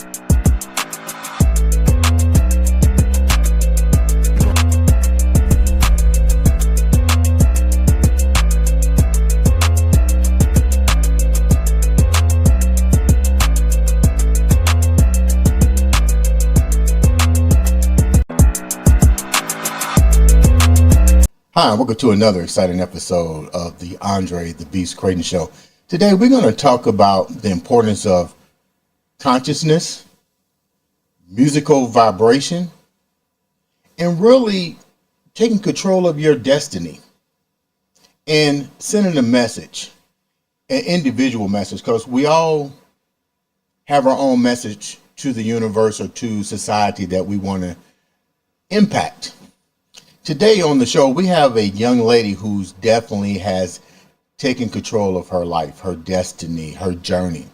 Hi, welcome to another exciting episode of the Andre The Beast Crayton Show. Today we're going to talk about the importance of consciousness, musical vibration, and really taking control of your destiny and sending a message, an individual message, because we all have our own message to the universe or to society that we want to impact. Today on the show, we have a young lady who's definitely has taken control of her life, her destiny, her journey,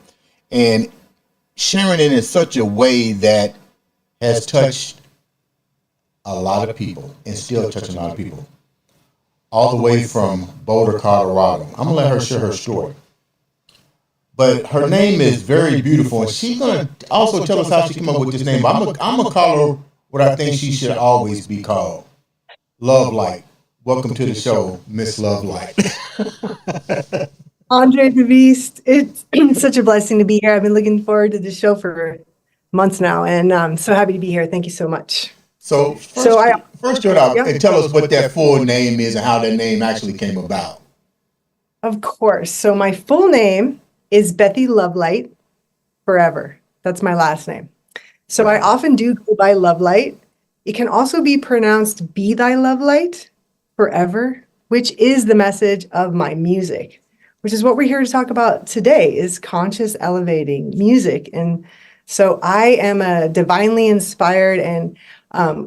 and sharing it in such a way that has touched a lot of people and still touching a lot of people, all the way from Boulder, Colorado. I'm going to let her share her story. But her name is very beautiful, and she's going to also tell us how she came up with this name. I'm going to call her what I think she should always be called. Love Light. Welcome to the show, Miss Love Light. Andre The Beast, it's such a blessing to be here. I've been looking forward to the show for months now, and I'm so happy to be here. Thank you so much. So first start out and tell us what that full name is and how that name actually came about. Of course. So my full name is Bethy Love Light forever. That's my last name. So I often do go by Love Light. It can also be pronounced Be Thy Love Light forever, which is the message of my music, which is what we're here to talk about today, is conscious elevating music. And so I am a divinely inspired and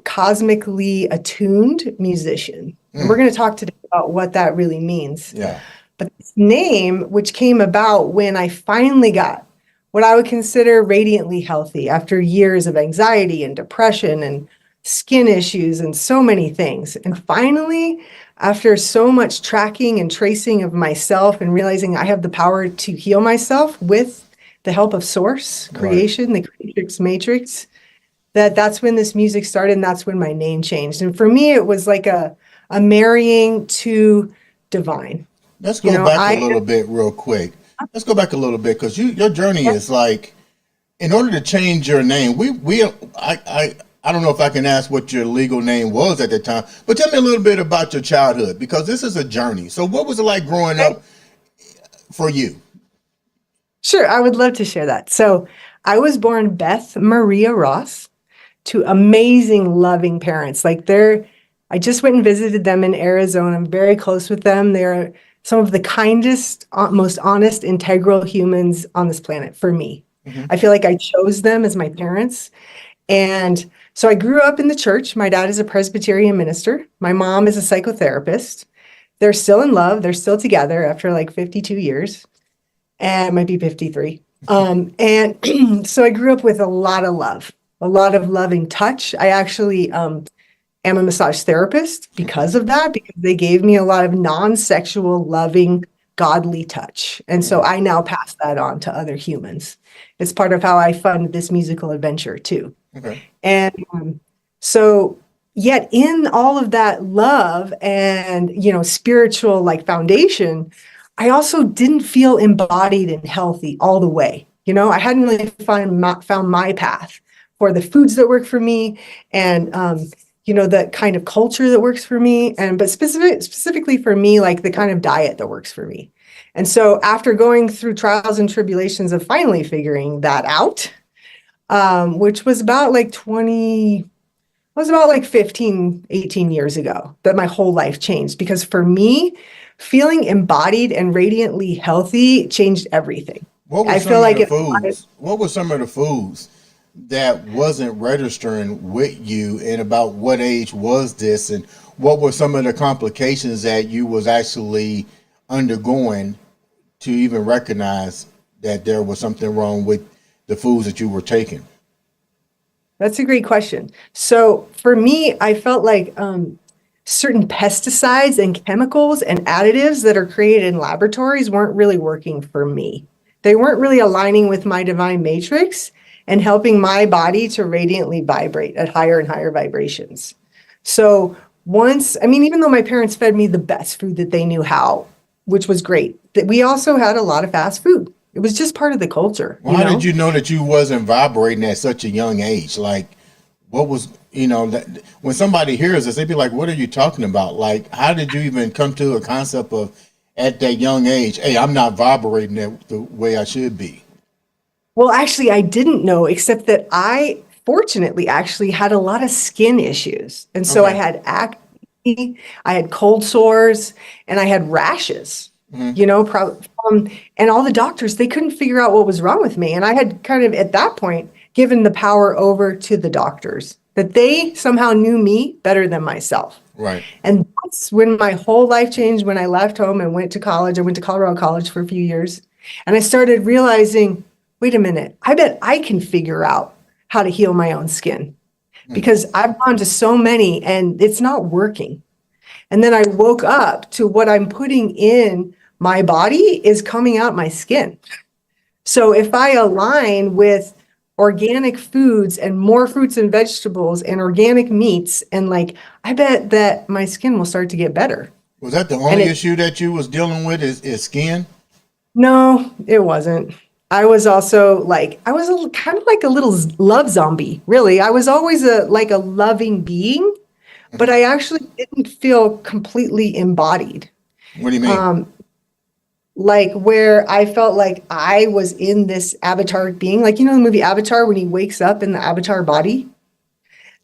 cosmically attuned musician. And we're going to talk today about what that really means. Yeah. But this name, which came about when I finally got what I would consider radiantly healthy after years of anxiety and depression and skin issues and so many things. And finally, after so much tracking and tracing of myself and realizing I have the power to heal myself with the help of source, creation, the creatrix matrix, that's when this music started, and that's when my name changed. And for me, it was like a marrying to divine. Let's go back a little bit real quick. Let's go back a little bit, because your journey is like, in order to change your name, I don't know if I can ask what your legal name was at the time, but tell me a little bit about your childhood, because this is a journey. So what was it like growing up for you? Sure, I would love to share that. So I was born Beth Maria Ross to amazing, loving parents. I just went and visited them in Arizona. I'm very close with them. They're some of the kindest, most honest, integral humans on this planet for me. Mm-hmm. I feel like I chose them as my parents. And so I grew up in the church. My dad is a Presbyterian minister. My mom is a psychotherapist. They're still in love. They're still together after like 52 years, and might be 53. And so I grew up with a lot of love, a lot of loving touch. I actually am a massage therapist because of that, because they gave me a lot of non-sexual, loving, godly touch. And so I now pass that on to other humans. It's part of how I fund this musical adventure too. Okay. And so yet in all of that love and, spiritual foundation, I also didn't feel embodied and healthy all the way. I hadn't really found my path for the foods that work for me and, the kind of culture that works for me. But specifically for me, like the kind of diet that works for me. And so after going through trials and tribulations of finally figuring that out, which was about 15, 18 years ago that my whole life changed. Because for me, feeling embodied and radiantly healthy changed everything. What were some of the foods that wasn't registering with you, and about what age was this, and what were some of the complications that you was actually undergoing to even recognize that there was something wrong with the foods that you were taking? That's a great question. So for me, I felt like certain pesticides and chemicals and additives that are created in laboratories weren't really working for me. They weren't really aligning with my divine matrix. and helping my body to radiantly vibrate at higher and higher vibrations. So even though my parents fed me the best food that they knew how, which was great, that we also had a lot of fast food. It was just part of the culture. Well, how did you know that you wasn't vibrating at such a young age? Like, what was, that when somebody hears this, they'd be like, what are you talking about? Like, how did you even come to a concept of at that young age, hey, I'm not vibrating the way I should be? Well, actually, I didn't know, except that I fortunately actually had a lot of skin issues. And so I Okay. had acne, I had cold sores, and I had rashes, and all the doctors, they couldn't figure out what was wrong with me. And I had kind of at that point given the power over to the doctors, that they somehow knew me better than myself. Right. And that's when my whole life changed. When I left home and went to college, I went to Colorado College for a few years. And I started realizing, wait a minute, I bet I can figure out how to heal my own skin, because I've gone to so many and it's not working. And then I woke up to what I'm putting in my body is coming out my skin. So if I align with organic foods and more fruits and vegetables and organic meats, and I bet that my skin will start to get better. Was that the only issue that you was dealing with is skin? No, it wasn't. I was also kind of like a little love zombie, really. I was always a loving being, but I actually didn't feel completely embodied. What do you mean? Where I felt like I was in this avatar being, the movie Avatar, when he wakes up in the avatar body.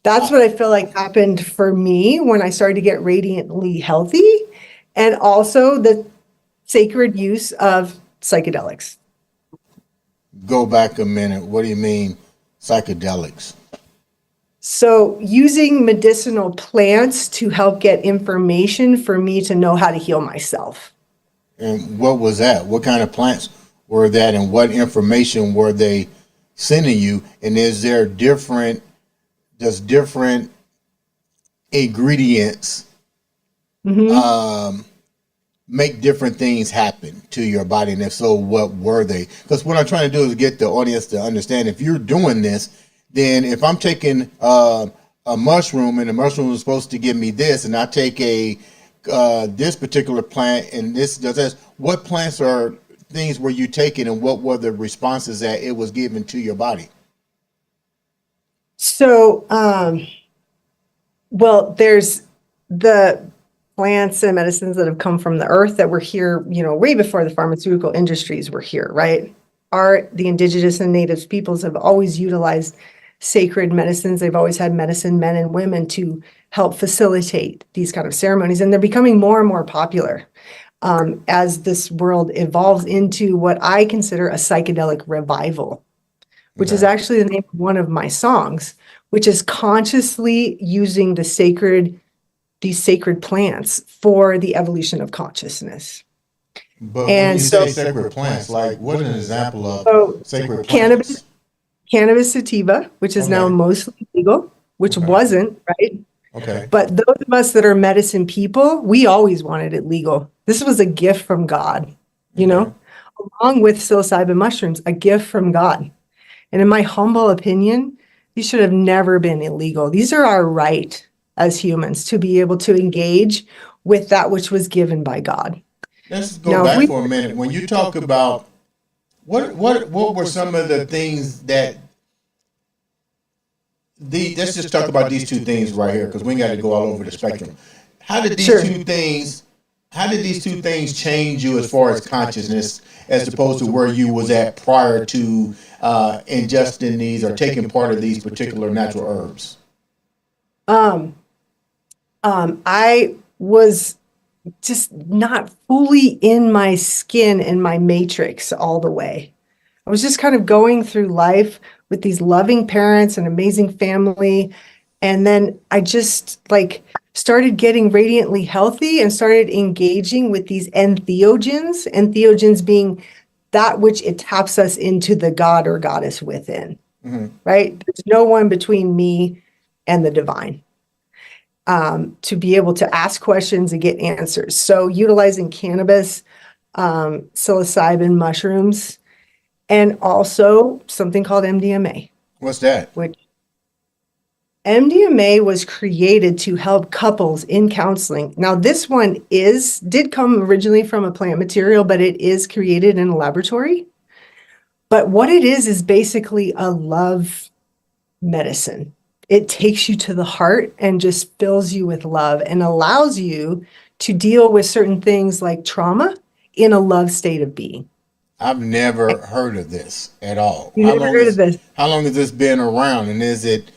That's what I feel like happened for me when I started to get radiantly healthy, and also the sacred use of psychedelics. Go back a minute. What do you mean psychedelics? So using medicinal plants to help get information for me to know how to heal myself. And what was that? What kind of plants were that, and what information were they sending you? And does different ingredients make different things happen to your body? And if so, what were they? Because what I'm trying to do is get the audience to understand, if you're doing this, then if I'm taking a mushroom and the mushroom is supposed to give me this, and I take this particular plant and this does this, what plants or things were you taking, and what were the responses that it was giving to your body? So, there's the plants and medicines that have come from the earth that were here, way before the pharmaceutical industries were here, right? The indigenous and native peoples have always utilized sacred medicines. They've always had medicine men and women to help facilitate these kind of ceremonies. And they're becoming more and more popular as this world evolves into what I consider a psychedelic revival, which is actually the name of one of my songs, which is consciously using these sacred plants for the evolution of consciousness. But when you say sacred plants, like what an example of sacred plants? Cannabis sativa, which is now mostly legal, which wasn't, right? Okay. But those of us that are medicine people, we always wanted it legal. This was a gift from God, along with psilocybin mushrooms, a gift from God. And in my humble opinion, these should have never been illegal. These are our right as humans to be able to engage with that which was given by God. Let's go back for a minute. When you talk about what were some of the things that let's just talk about these two things right here, because we got to go all over the spectrum. How did these two things change you as far as consciousness, as opposed to where you was at prior to ingesting these or taking part of these particular natural herbs? I was just not fully in my skin and my matrix all the way. I was just kind of going through life with these loving parents and amazing family. And then I just started getting radiantly healthy and started engaging with these entheogens being that which it taps us into the God or goddess within, right? There's no one between me and the divine. To be able to ask questions and get answers. So utilizing cannabis, psilocybin mushrooms, and also something called MDMA. What's that? which MDMA was created to help couples in counseling. Now, this one did come originally from a plant material, but it is created in a laboratory. But what it is basically a love medicine. It takes you to the heart and just fills you with love and allows you to deal with certain things like trauma in a love state of being. I've never heard of this at all. You never heard of this? How long has this been around, and is it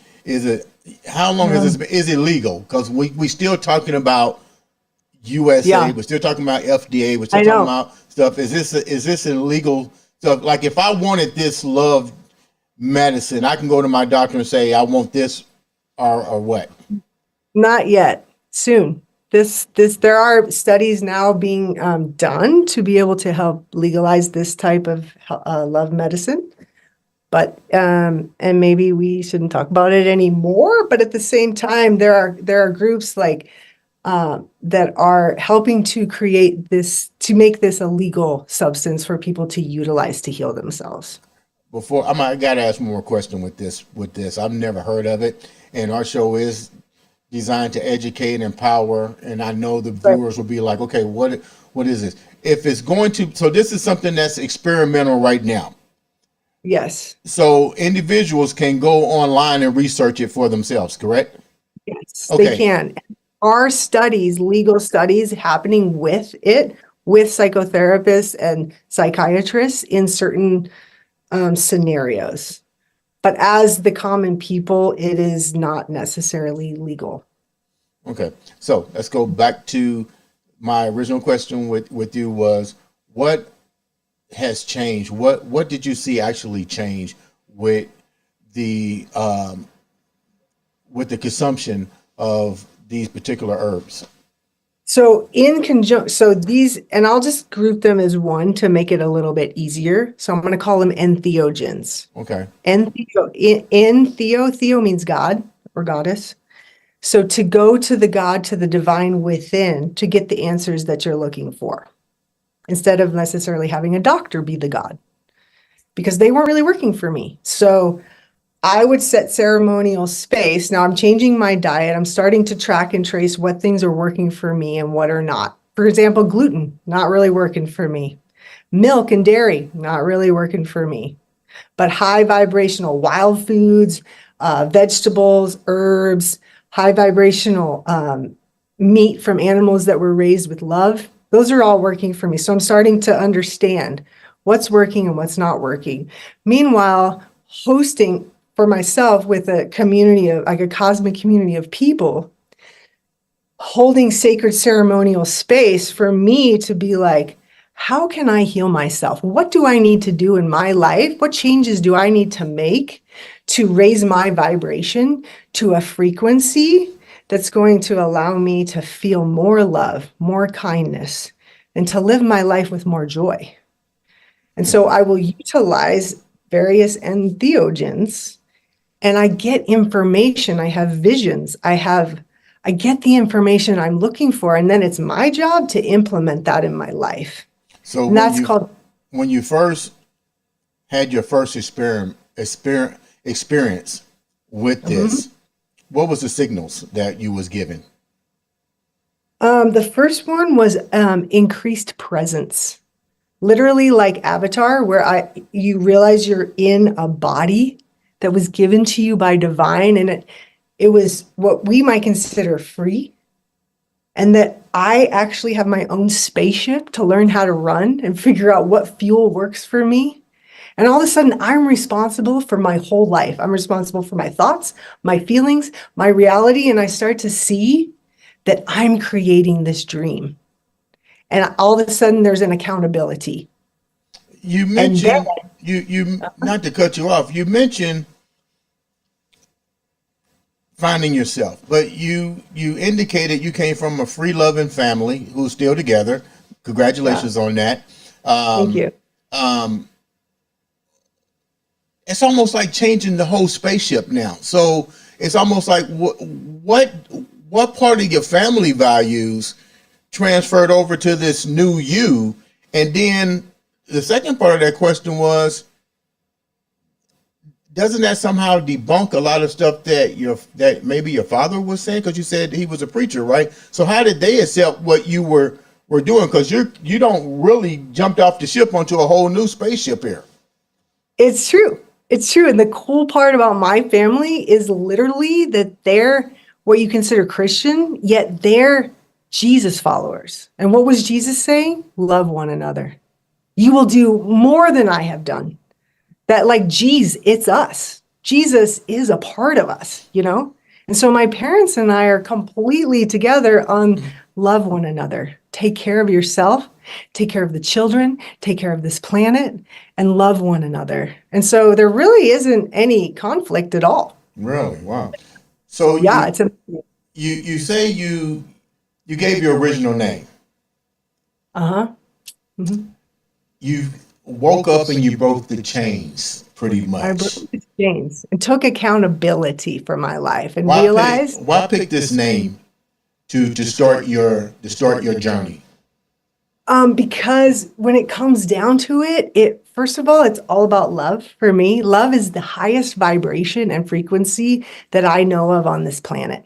how long has this been? Is it legal? Because we still talking about USA, Yeah, we're still talking about FDA, we're still I talking know. about stuff. Is this illegal stuff? Like if I wanted this love medicine, I can go to my doctor and say I want this, or what? Not yet. Soon. There are studies now being done to be able to help legalize this type of love medicine. But and maybe we shouldn't talk about it anymore. But at the same time, there are groups like that are helping to create this, to make this a legal substance for people to utilize to heal themselves. Before I got to ask one more question with this. I've never heard of it, and our show is designed to educate and empower. And I know the But viewers will be like, okay, what is this? If it's going to, so this is something that's experimental right now. yes, So individuals can go online and research it for themselves, correct? yes, they Okay. can. Are studies, legal studies happening with it, with psychotherapists and psychiatrists in certain scenarios. But as the common people, it is not necessarily legal. Okay. So let's go back to my original question with you was what has changed? What did you see actually change with the consumption of these particular herbs? So in conjunction, so these, and I'll just group them as one to make it a little bit easier. So I'm going to call them entheogens. Okay. Theo means God or goddess. So to go to the God, to the divine within to get the answers that you're looking for, instead of necessarily having a doctor be the God, because they weren't really working for me. So I would set ceremonial space. Now I'm changing my diet. I'm starting to track and trace what things are working for me and what are not. For example, gluten, not really working for me. Milk and dairy, not really working for me. But high vibrational wild foods, vegetables, herbs, high vibrational meat from animals that were raised with love, those are all working for me. So I'm starting to understand what's working and what's not working. Meanwhile, hosting for myself with a community of, like a cosmic community of people, holding sacred ceremonial space for me to be like, how can I heal myself? What do I need to do in my life? What changes do I need to make to raise my vibration to a frequency that's going to allow me to feel more love, more kindness, and to live my life with more joy? And so I will utilize various entheogens, and I get information. I have visions. I get the information I'm looking for, and then it's my job to implement that in my life. So And that's called, when you first had your first experience with this, what was the signals that you was given? the first one was increased presence. Literally like Avatar, where you realize you're in a body that was given to you by divine, and it was what we might consider free, and that I actually have my own spaceship to learn how to run and figure out what fuel works for me. And all of a sudden, I'm responsible for my whole life. I'm responsible for my thoughts, my feelings, my reality. And I start to see that I'm creating this dream. And all of a sudden, there's an accountability. You And then, mentioned you not to cut you off. You mentioned finding yourself, but you indicated you came from a free loving family who's still together. yeah, Congratulations on that. thank Um, you. um, it's almost like changing the whole spaceship now. So it's almost like what part of your family values transferred over to this new you? And then the second part of that question was, doesn't that somehow debunk a lot of stuff that maybe your father was saying? Because you said he was a preacher, right? So how did they accept what you were doing? Because you don't really jumped off the ship onto a whole new spaceship here. It's true. It's true. And the cool part about my family is literally that they're what you consider Christian, yet they're Jesus followers. And what was Jesus saying? Love one another. You will do more than I have done. That like, geez, it's us. Jesus is a part of us, you know? And so my parents and I are completely together on love one another. Take care of yourself, take care of the children, take care of this planet, and love one another. And so there really isn't any conflict at all. Really? Wow. So Yeah, it's a you say you gave your original name. uh-huh. Mm-hmm. You woke up and you broke the chains pretty I much. broke the chains and took accountability for my life and Why realized why pick this name to start your journey? Because when it comes down to it, first of all, it's all about love for me. Love is the highest vibration and frequency that I know of on this planet.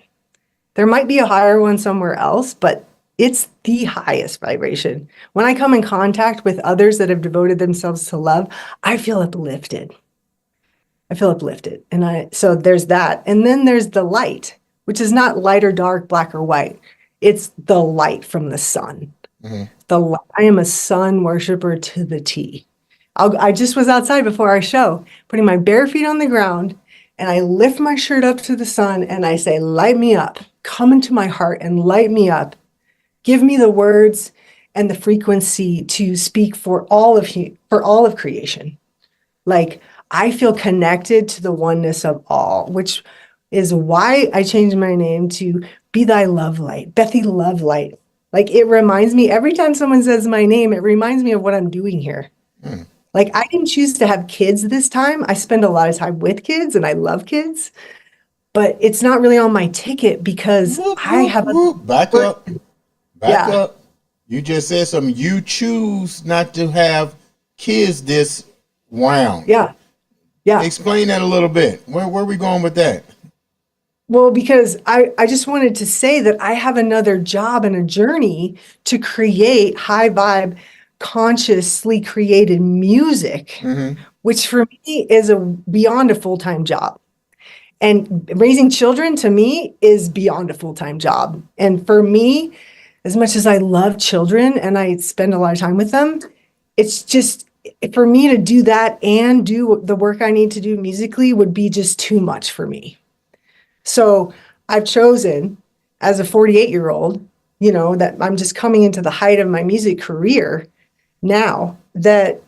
There might be a higher one somewhere else, but it's the highest vibration. When I come in contact with others that have devoted themselves to love, I feel uplifted. I feel uplifted. So there's that. And then there's the light, which is not light or dark, black or white. It's the light from the sun. Mm-hmm. I am a sun worshiper to the T. I just was outside before our show, putting my bare feet on the ground, and I lift my shirt up to the sun and I say, light me up, come into my heart and light me up. Give me the words and the frequency to speak for all of creation. Like, I feel connected to the oneness of all, which is why I changed my name to Bethy Love Light, Bethy Love Light. Like, it reminds me, every time someone says my name, it reminds me of what I'm doing here. Mm. Like, I didn't choose to have kids this time. I spend a lot of time with kids and I love kids, but it's not really on my ticket because I have Back up. Back Yeah. up. You just said something. You choose not to have kids this round. Yeah. Explain that a little bit. Where are we going with that? Well, because I just wanted to say that I have another job and a journey to create high vibe, consciously created music, Mm-hmm. which for me is beyond a full-time job. And raising children to me is beyond a full-time job. And for me, as much as I love children and I spend a lot of time with them, it's just for me to do that and do the work I need to do musically would be just too much for me. So I've chosen as a 48-year-old, that I'm just coming into the height of my music career now, that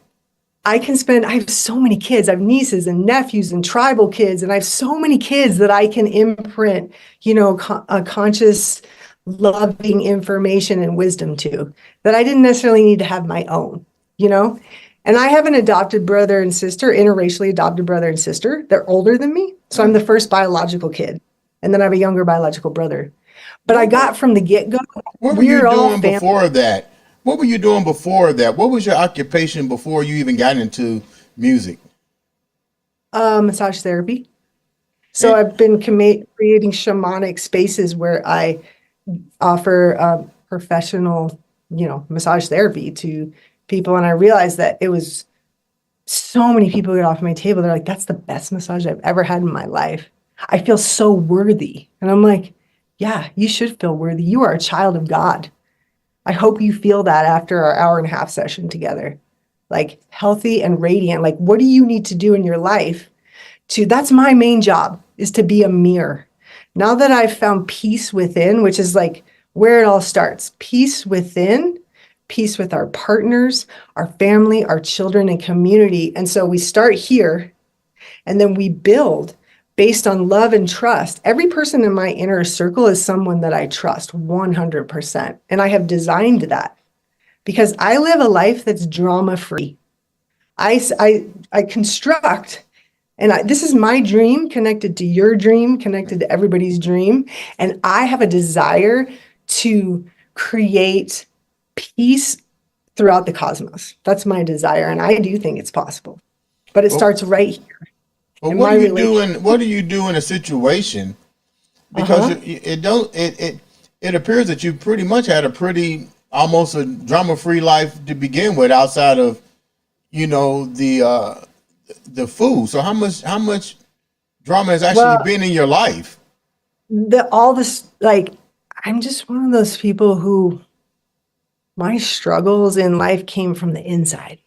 I have so many kids. I have nieces and nephews and tribal kids, and I have so many kids that I can imprint, a conscious, loving information and wisdom to, that I didn't necessarily need to have my own, And I have an adopted brother and sister, interracially adopted brother and sister. They're older than me. So I'm the first biological kid. And then I have a younger biological brother. But I got from the get-go, What were you we're all doing family. before that? What were you doing before that? What was your occupation before you even got into music? Massage therapy. So And I've been creating shamanic spaces where I offer professional, massage therapy to people. And I realized that it was so many people get off my table. They're like, that's the best massage I've ever had in my life. I feel so worthy. And I'm like, yeah, you should feel worthy. You are a child of God. I hope you feel that after our hour-and-a-half session together. Like, healthy and radiant. Like, what do you need to do in your life that's my main job, is to be a mirror. Now that I've found peace within, which is like where it all starts, peace within, peace with our partners, our family, our children, and community. And so we start here and then we build based on love and trust. Every person in my inner circle is someone that I trust 100%. And I have designed that because I live a life that's drama-free. I construct. And this is my dream connected to your dream, connected to everybody's dream. And I have a desire to create peace throughout the cosmos. That's my desire. And I do think it's possible. But it well, starts right here. But in what my do you do relationship. in what do you do in a situation, because Uh-huh. it appears that you pretty much had a pretty almost a drama free life to begin with, outside of the food. So how much drama has actually Well, been in your life? the all this like I'm just one of those people who my struggles in life came from the inside.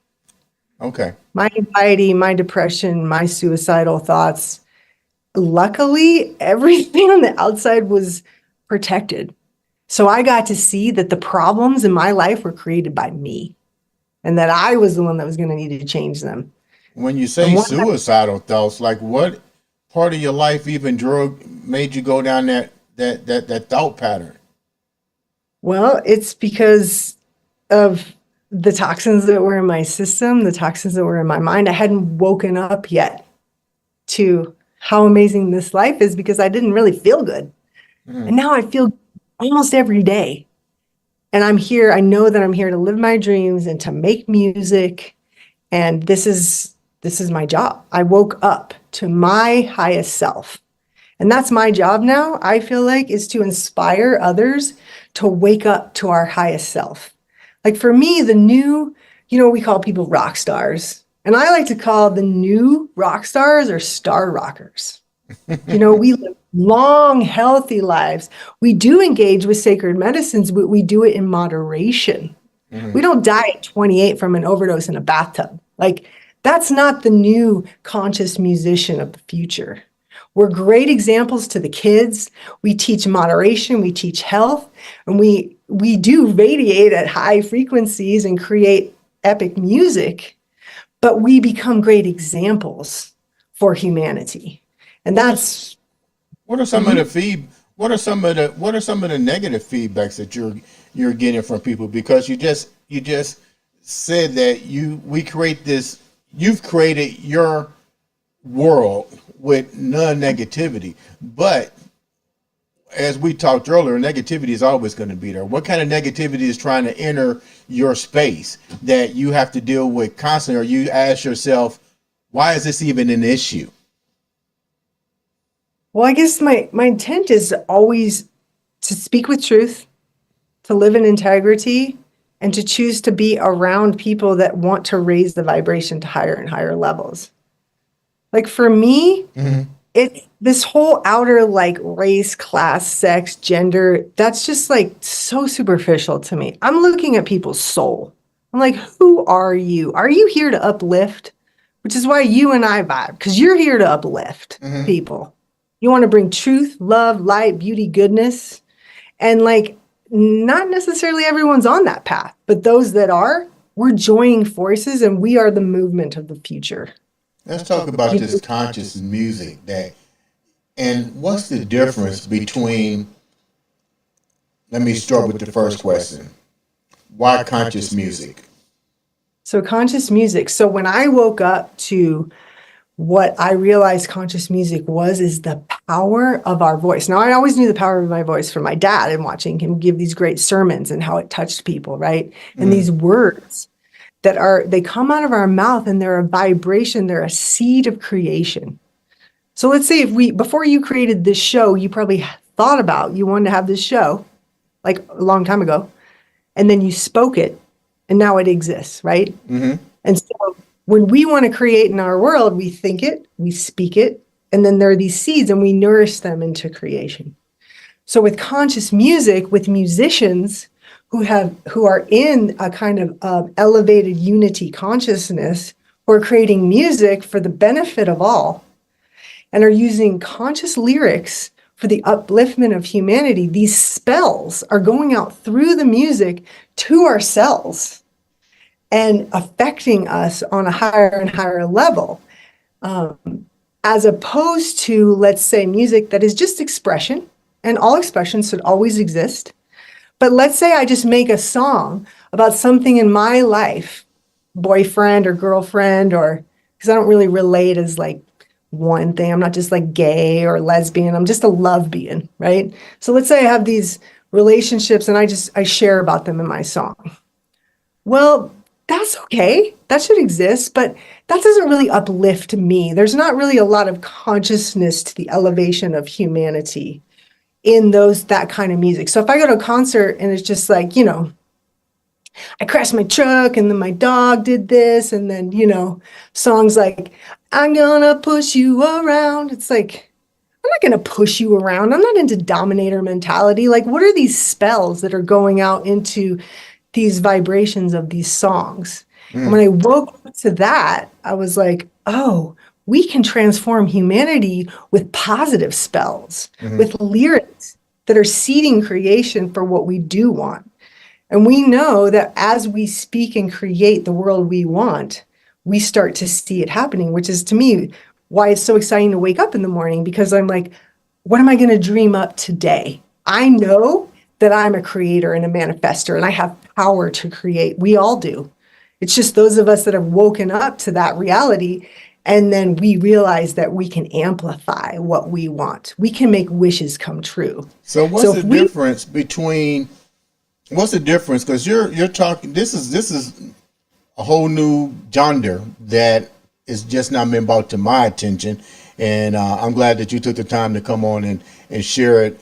Okay. My anxiety, my depression, my suicidal thoughts. Luckily, everything on the outside was protected. So I got to see that the problems in my life were created by me and that I was the one that was going to need to change them. When you And say one of suicidal thoughts, like what part of your life even drug made you go down that thought pattern? well, it's because of the toxins that were in my system, the toxins that were in my mind. I hadn't woken up yet to how amazing this life is because I didn't really feel good. Mm. And now I feel almost every day. And I'm here, I know that I'm here to live my dreams and to make music. And this is my job. I woke up to my highest self. And that's my job now, I feel like, is to inspire others to wake up to our highest self. Like for me, the new, we call people rock stars. And I like to call the new rock stars or star rockers. We live long, healthy lives. We do engage with sacred medicines, but we do it in moderation. Mhm. We don't die at 28 from an overdose in a bathtub. Like, that's not the new conscious musician of the future. We're great examples to the kids. We teach moderation, we teach health, and we do radiate at high frequencies and create epic music, but we become great examples for humanity. And What are that's what are some of the mhm. feed what are some of the negative feedbacks that you're getting from people? Because you just said that you've created your world with non-negativity, but as we talked earlier, negativity is always going to be there. What kind of negativity is trying to enter your space that you have to deal with constantly, or you ask yourself, why is this even an issue? Well, I guess my intent is always to speak with truth, to live in integrity, and to choose to be around people that want to raise the vibration to higher and higher levels. Like for me, Hmm. it this whole outer like race, class, sex, gender, that's just like so superficial to me. I'm looking at people's soul. I'm like, who are you? Are you here to uplift? Which is why you and I vibe, because you're here to uplift Hmm. people. You want to bring truth, love, light, beauty, goodness. And like, not necessarily everyone's on that path, but those that are, we're joining forces and we are the movement of the future. Let's talk about this conscious music and what's the difference between, let me start with the first question. Why conscious music? So, conscious music. So, when I woke up to what I realized conscious music was, is the power of our voice. Now, I always knew the power of my voice from my dad and watching him give these great sermons and how it touched people, right? And Mm. these words they come out of our mouth and they're a vibration, they're a seed of creation. So let's say before you created this show, you probably thought about you wanted to have this show like a long time ago, and then you spoke it, and now it exists, right? Hmm. And so when we want to create in our world, we think it, we speak it, and then there are these seeds and we nourish them into creation. So with conscious music, with musicians who are in a kind of elevated unity consciousness, who are creating music for the benefit of all, and are using conscious lyrics for the upliftment of humanity, these spells are going out through the music to our cells and affecting us on a higher and higher level, as opposed to, let's say, music that is just expression, and all expression should always exist. But let's say I just make a song about something in my life, boyfriend or girlfriend, or because I don't really relate as like one thing. I'm not just like gay or lesbian. I'm just a love being, right? So let's say I have these relationships and I share about them in my song. Well, that's okay. That should exist, but that doesn't really uplift me. There's not really a lot of consciousness to the elevation of humanity in that kind of music. So if I go to a concert and it's just like, I crashed my truck and then my dog did this, and then, songs like, I'm gonna push you around. It's like, I'm not gonna push you around. I'm not into dominator mentality. Like, what are these spells that are going out into these vibrations of these songs? And when I woke up to that, I was like, oh, we can transform humanity with positive spells, with lyrics that are seeding creation for what we do want. And we know that as we speak and create the world we want, we start to see it happening, which is, to me, why it's so exciting to wake up in the morning, because I'm like, what am I going to dream up today? I know that I'm a creator and a manifester, and I have power to create. We all do. It's just those of us that have woken up to that reality, and then we realize that we can amplify what we want. We can make wishes come true. So what's the difference between... What's the difference? Because you're talking. This is a whole new genre that is just not been brought to my attention, and I'm glad that you took the time to come on and share it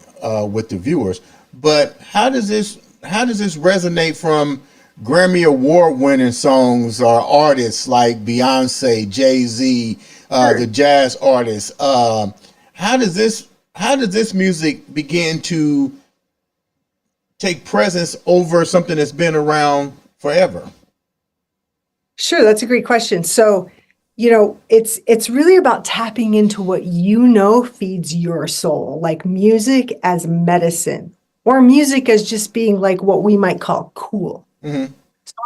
with the viewers. But how does this resonate from Grammy Award winning songs or artists like Beyonce, Jay-Z, the jazz artists? How does this music begin to take presence over something that's been around forever? Sure, that's a great question. So, it's really about tapping into what feeds your soul, like music as medicine, or music as just being like what we might call cool. So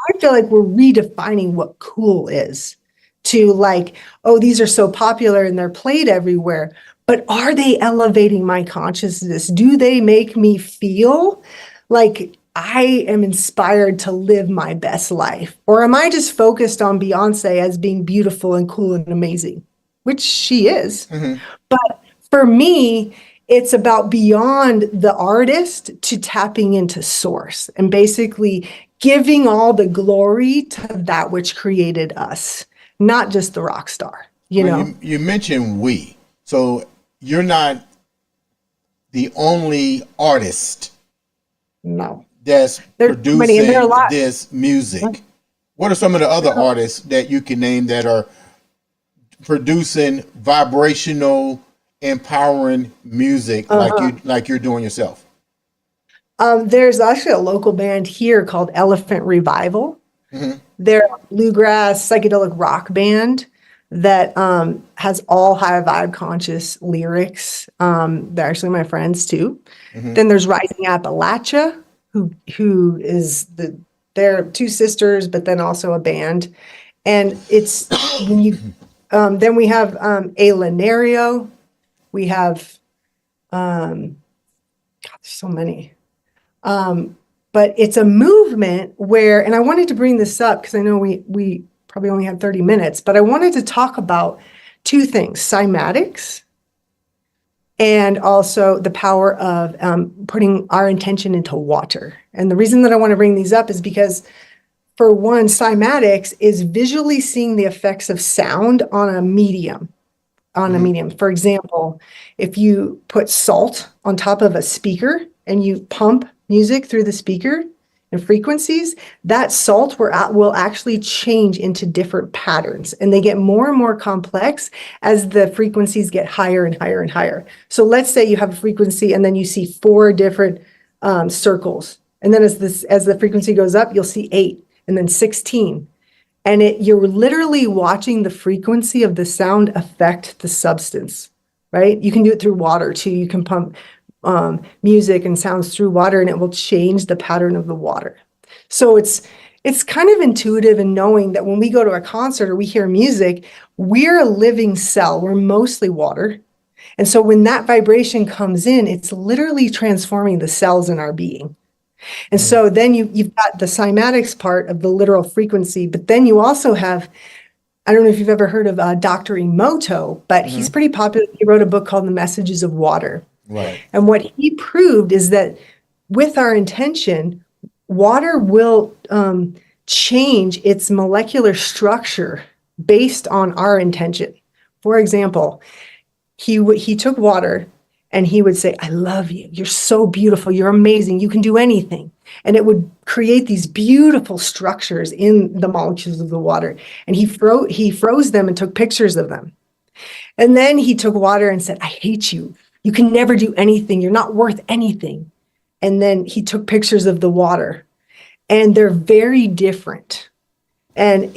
I feel like we're redefining what cool is, to like, oh, these are so popular and they're played everywhere, but are they elevating my consciousness? Do they make me feel like I am inspired to live my best life? Or am I just focused on Beyonce as being beautiful and cool and amazing, which she is. But for me, it's about beyond the artist to tapping into source and basically giving all the glory to that which created us, not just the rock star. You mentioned we. So you're not the only artist that's producing this music. What are some of the other artists that you can name that are producing vibrational, empowering music like you're doing yourself? There's actually a local band here called Elephant Revival. They're a bluegrass psychedelic rock band that has all high vibe conscious lyrics. They're actually my friends too. Then there's Rising Appalachia, who is they're two sisters, but then also a band. And it's when you then we have A Lanario. We have God, there's so many. But it's a movement where, and I wanted to bring this up because I know we probably only have 30 minutes, but I wanted to talk about two things: cymatics, and also the power of putting our intention into water. And the reason that I want to bring these up is because, for one, cymatics is visually seeing the effects of sound on a medium. For example, if you put salt on top of a speaker and you pump music through the speaker and frequencies, that salt will actually change into different patterns, and they get more and more complex as the frequencies get higher and higher and higher. So let's say you have a frequency and then you see 4 different circles, and then as the frequency goes up, you'll see 8 and then 16. And you're literally watching the frequency of the sound affect the substance, right? You can do it through water too. You can pump music and sounds through water, and it will change the pattern of the water. So it's kind of intuitive in knowing that when we go to a concert or we hear music, we're a living cell. We're mostly water. And so when that vibration comes in, it's literally transforming the cells in our being. And so then you've got the cymatics part of the literal frequency, but then you also have, I don't know if you've ever heard of Dr. Emoto, but he's pretty popular. He wrote a book called The Messages of Water. Right. And what he proved is that with our intention, water will change its molecular structure based on our intention. For example, he took water and he would say, I love you. You're so beautiful. You're amazing. You can do anything. And it would create these beautiful structures in the molecules of the water. And he froze them and took pictures of them. And then he took water and said, I hate you. You can never do anything. You're not worth anything. And then he took pictures of the water, and they're very different. And,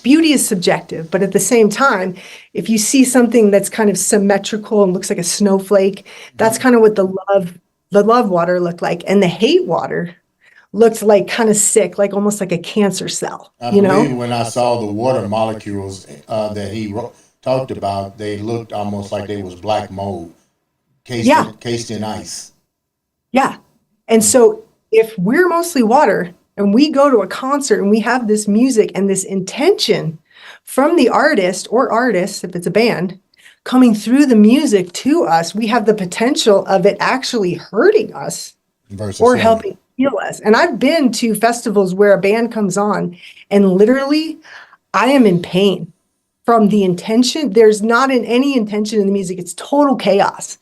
beauty is subjective, but at the same time, if you see something that's kind of symmetrical and looks like a snowflake, that's kind of what the love water looked like. And the hate water looked like kind of sick, like almost like a cancer cell, I believe when I saw the water molecules that he talked about, they looked almost like they was black mold, cased in ice. Yeah. And so if we're mostly water and we go to a concert and we have this music and this intention from the artist or artists, if it's a band, coming through the music to us, we have the potential of it actually hurting us or helping heal us. And I've been to festivals where a band comes on and literally I am in pain from the intention. There's not any intention in the music. It's total chaos.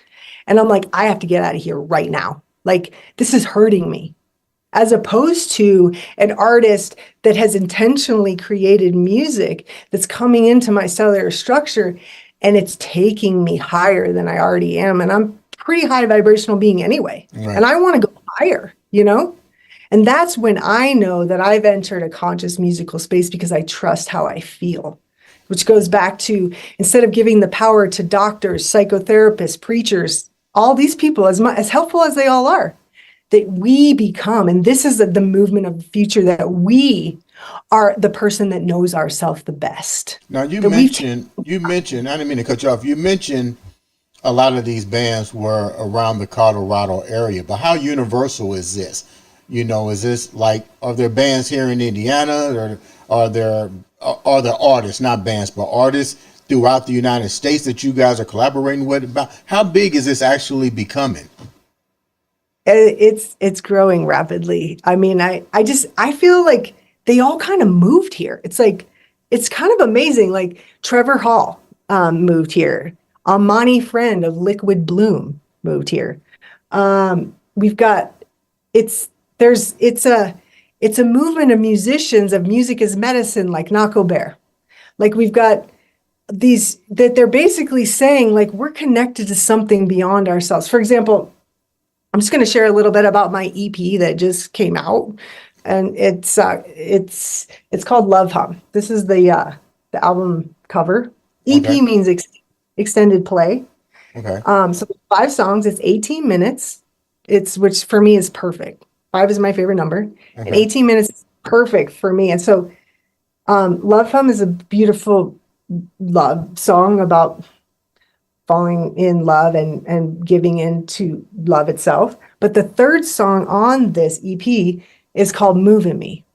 And I'm like, I have to get out of here right now. Like, this is hurting me. As opposed to an artist that has intentionally created music that's coming into my cellular structure and it's taking me higher than I already am. And I'm a pretty high vibrational being anyway. Right. And I want to go higher, And that's when I know that I've entered a conscious musical space because I trust how I feel, which goes back to, instead of giving the power to doctors, psychotherapists, preachers, all these people, as helpful as they all are, that we become, and this is the movement of the future, that we are the person that knows ourselves the best. Now you mentioned, I didn't mean to cut you off. You mentioned a lot of these bands were around the Colorado area, but how universal is this? Is this like, are there bands here in Indiana, or are there artists, not bands, but artists throughout the United States that you guys are collaborating with? About how big is this actually becoming? It's growing rapidly. I mean, I feel like they all kind of moved here. It's like, it's kind of amazing. Like Trevor Hall moved here. Amani Friend of Liquid Bloom moved here. We've got, it's a movement of musicians of music as medicine, like Nako Bear. Like we've got these, that they're basically saying like, we're connected to something beyond ourselves. For example, I'm just going to share a little bit about my EP that just came out, and it's called Love Hum. This is the album cover. EP means extended play. Okay. So 5 songs. It's 18 minutes. Which for me is perfect. 5 is my favorite number, and 18 minutes is perfect for me. And so, Love Hum is a beautiful love song about falling in love and giving into love itself. But the third song on this EP is called Moving Me.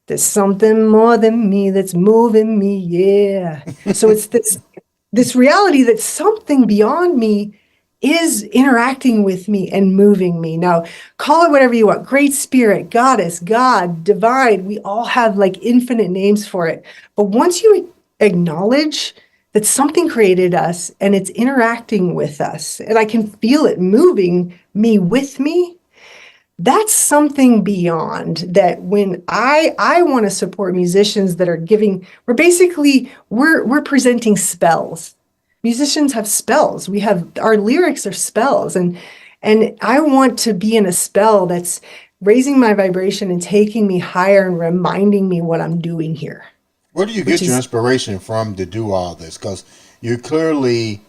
There's something more than me that's moving me, yeah. So it's this reality that something beyond me is interacting with me and moving me. Now, call it whatever you want. Great Spirit, Goddess, God, Divine. We all have like infinite names for it. But once you acknowledge that something created us and it's interacting with us, and I can feel it moving me with me, that's something beyond that. When I want to support musicians that are giving, we're presenting spells. Musicians have spells. Our lyrics are spells, and I want to be in a spell that's raising my vibration and taking me higher and reminding me what I'm doing here. Where do you get your inspiration from to do all this? Because you clearly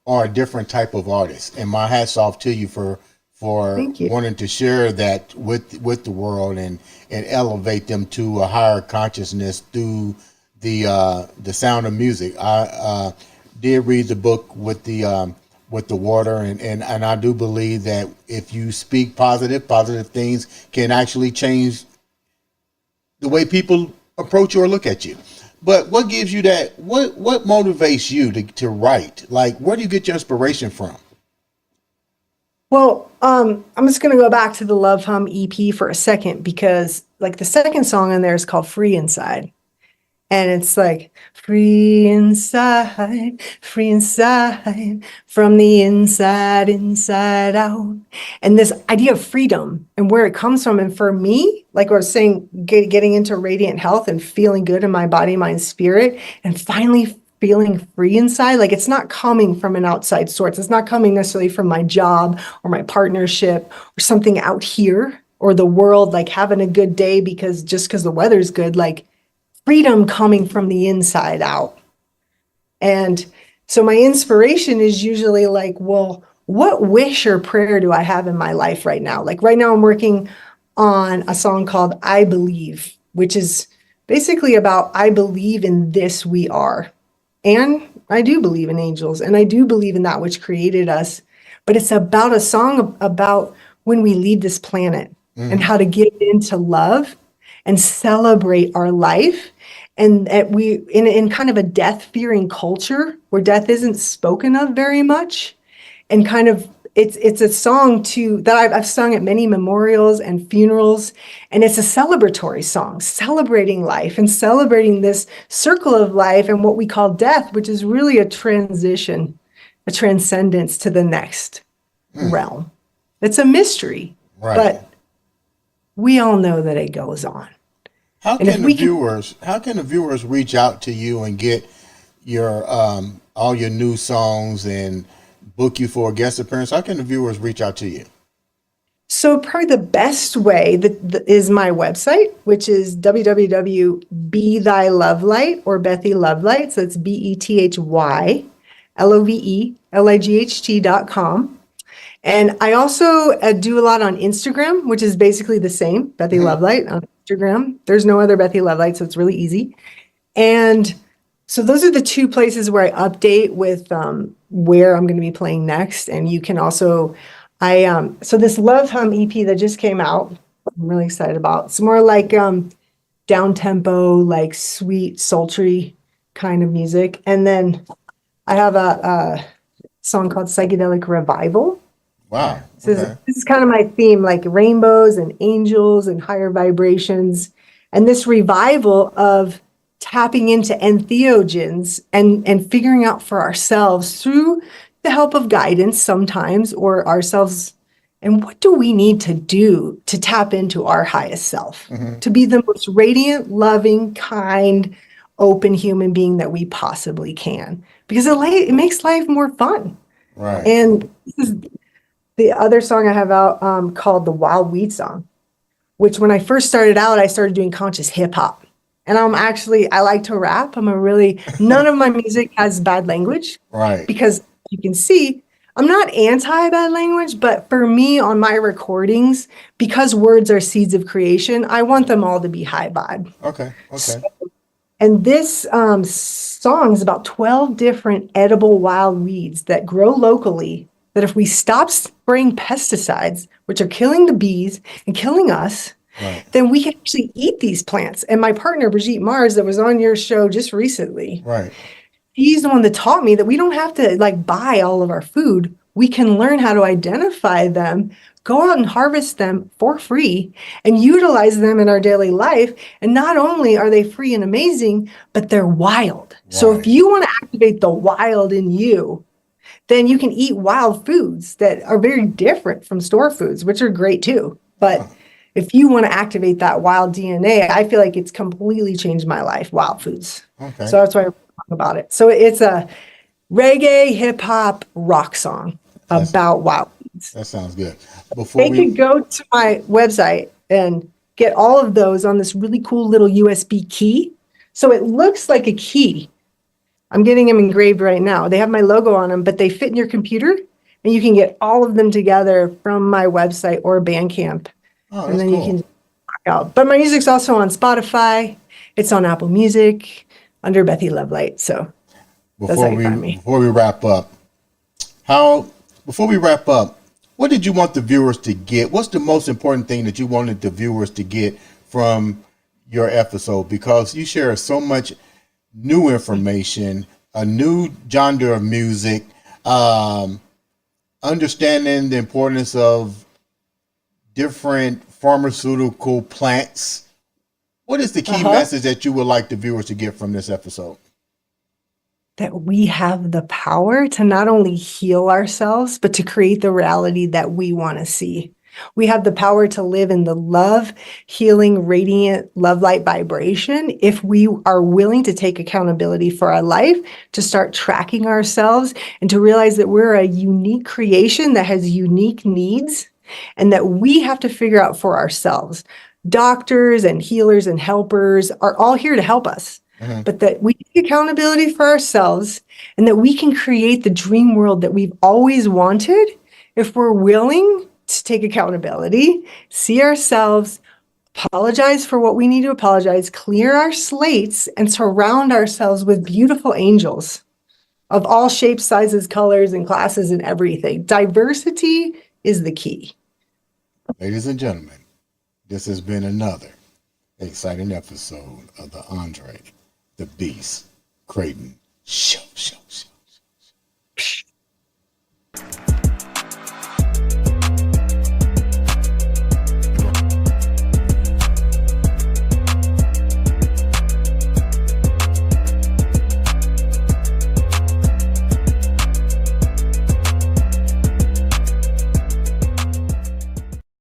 are a different type of artist, and my hat's off to you for wanting to share that with the world and elevate them to a higher consciousness through the sound of music. I did read the book with the water, and I do believe that if you speak positive things can actually change the way people approach you or look at you. But what gives you that? What motivates you to write? Like, where do you get your inspiration from? Well, I'm just going to go back to the Love Hum EP for a second, because like the second song in there is called Free Inside. And it's like free inside, from the inside out. And this idea of freedom and where it comes from. And for me, like I was saying, getting into radiant health and feeling good in my body, mind, spirit, and finally feeling free inside, like it's not coming from an outside source. It's not coming necessarily from my job or my partnership or something out here or the world, like having a good day because the weather's good, like freedom coming from the inside out. And so my inspiration is usually like, well, what wish or prayer do I have in my life right now? Like right now I'm working on a song called I Believe, which is basically about I believe in this we are. And I do believe in angels and I do believe in that which created us. But it's about a song about when we leave this planet and how to get into love and celebrate our life. And that we in kind of a death-fearing culture where death isn't spoken of very much. And kind of it's a song that I've sung at many memorials and funerals, and it's a celebratory song, celebrating life and celebrating this circle of life and what we call death, which is really a transition, a transcendence to the next realm. It's a mystery, but we all know that it goes on. How can the viewers reach out to you and get your all your new songs and book you for a guest appearance? How can the viewers reach out to you? So probably the best way that is my website, which is www.bethylovelight or Bethy Love Light. So it's BethyLoveLight.com. And I also do a lot on Instagram, which is basically the same, Bethy Love Light on Instagram. There's no other Bethy Love Light, so it's really easy. And so those are the two places where I update with where I'm going to be playing next. And you can also, so this Love Hum EP that just came out, I'm really excited about. It's more like down tempo, like sweet, sultry kind of music. And then I have a song called Psychedelic Revival. Wow. This is kind of my theme, like rainbows and angels and higher vibrations. And this revival of tapping into entheogens and figuring out for ourselves through the help of guidance sometimes or ourselves. And what do we need to do to tap into our highest self, to be the most radiant, loving, kind, open human being that we possibly can? Because it makes life more fun. Right. And this is the other song I have out called the Wild Weed Song, which when I first started out, I started doing conscious hip hop. And I like to rap. None of my music has bad language. Right. Because you can see, I'm not anti bad language, but for me on my recordings, because words are seeds of creation, I want them all to be high vibe. Okay. And this song is about 12 different edible wild weeds that grow locally, that if we stop spraying pesticides, which are killing the bees and killing us, then we can actually eat these plants. And my partner, Brigitte Mars, that was on your show just recently, she's the one that taught me that we don't have to buy all of our food. We can learn how to identify them, go out and harvest them for free and utilize them in our daily life. And not only are they free and amazing, but they're wild. So if you want to activate the wild in you, then you can eat wild foods that are very different from store foods, which are great too. But if you want to activate that wild DNA, I feel like it's completely changed my life, wild foods. So that's why I talk about it. So it's a reggae, hip hop, rock song about wild foods. That sounds good. They could go to my website and get all of those on this really cool little USB key. So it looks like a key. I'm getting them engraved right now. They have my logo on them, but they fit in your computer and you can get all of them together from my website or Bandcamp. And then you can check out. But my music's also on Spotify. It's on Apple Music under Bethy Love Light. So that's how you find me. Before we wrap up, what did you want the viewers to get? What's the most important thing that you wanted the viewers to get from your episode? Because you share so much new information, a new genre of music, understanding the importance of different pharmaceutical plants. What is the key Uh-huh. message that you would like the viewers to get from this episode? That we have the power to not only heal ourselves, but to create the reality that we want to see. We have the power to live in the love, healing, radiant, love light vibration if we are willing to take accountability for our life, to start tracking ourselves, and to realize that we're a unique creation that has unique needs and that we have to figure out for ourselves. Doctors and healers and helpers are all here to help us, but that we take accountability for ourselves and that we can create the dream world that we've always wanted if we're willing to take accountability, see ourselves, apologize for what we need to apologize, clear our slates, and surround ourselves with beautiful angels of all shapes, sizes, colors, and classes and everything. Diversity is the key. Ladies and gentlemen, this has been another exciting episode of the Andre the Beast Crayton Show.